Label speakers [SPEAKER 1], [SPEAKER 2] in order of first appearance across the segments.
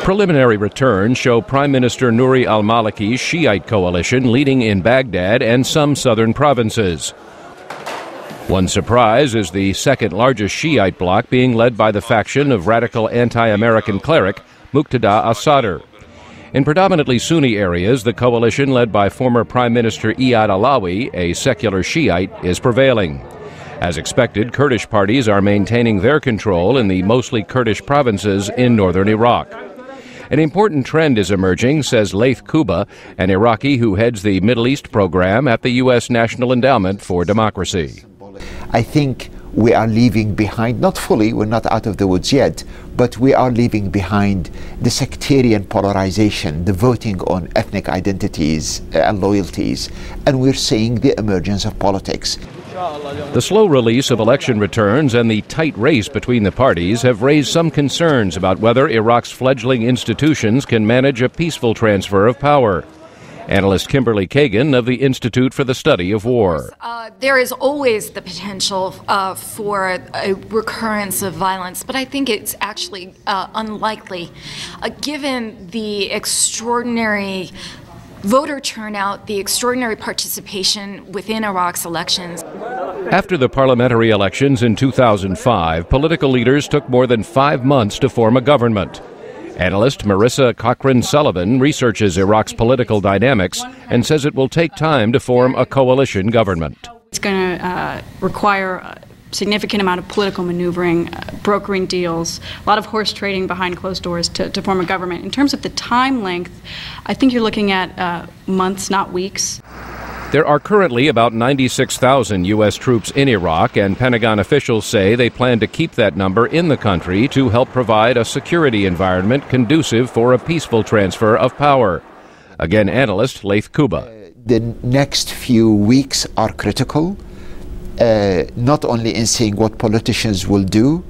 [SPEAKER 1] Preliminary returns show Prime Minister Nouri al-Maliki's Shiite coalition leading in Baghdad and some southern provinces. One surprise is the second largest Shiite bloc being led by the faction of radical anti-American cleric Muqtada al-Sadr. In predominantly Sunni areas, the coalition led by former Prime Minister Iyad Allawi, a secular Shiite, is prevailing. As expected, Kurdish parties are maintaining their control in the mostly Kurdish provinces in northern Iraq. An important trend is emerging, says Laith Kuba, an Iraqi who heads the Middle East program at the U.S. National Endowment for Democracy.
[SPEAKER 2] I think we are leaving behind, not fully, we're not out of the woods yet, but we are leaving behind the sectarian polarization, the voting on ethnic identities and loyalties, and we're seeing the emergence of politics.
[SPEAKER 1] The slow release of election returns and the tight race between the parties have raised some concerns about whether Iraq's fledgling institutions can manage a peaceful transfer of power. Analyst Kimberly Kagan of the Institute for the Study of War.
[SPEAKER 3] There is always the potential for a recurrence of violence, but I think it's actually unlikely, given the extraordinary voter turnout, the extraordinary participation within Iraq's elections.
[SPEAKER 1] After the parliamentary elections in 2005, political leaders took more than 5 months to form a government. Analyst Marissa Cochran-Sullivan researches Iraq's political dynamics and says it will take time to form a coalition government.
[SPEAKER 4] It's going to require a significant amount of political maneuvering, brokering deals, a lot of horse trading behind closed doors to form a government. In terms of the time length, I think you're looking at months, not weeks.
[SPEAKER 1] There are currently about 96,000 U.S. troops in Iraq, and Pentagon officials say they plan to keep that number in the country to help provide a security environment conducive for a peaceful transfer of power. Again, analyst Laith Kuba.
[SPEAKER 2] The next few weeks are critical, not only in seeing what politicians will do,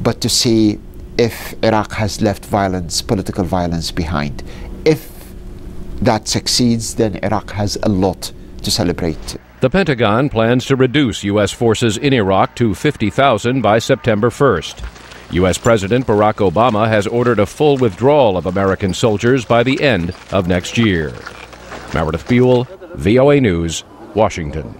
[SPEAKER 2] but to see if Iraq has left violence, political violence behind. If that succeeds, then Iraq has a lot to celebrate.
[SPEAKER 1] The Pentagon plans to reduce U.S. forces in Iraq to 50,000 by September 1st. U.S. President Barack Obama has ordered a full withdrawal of American soldiers by the end of next year. Meredith Buel, VOA News, Washington.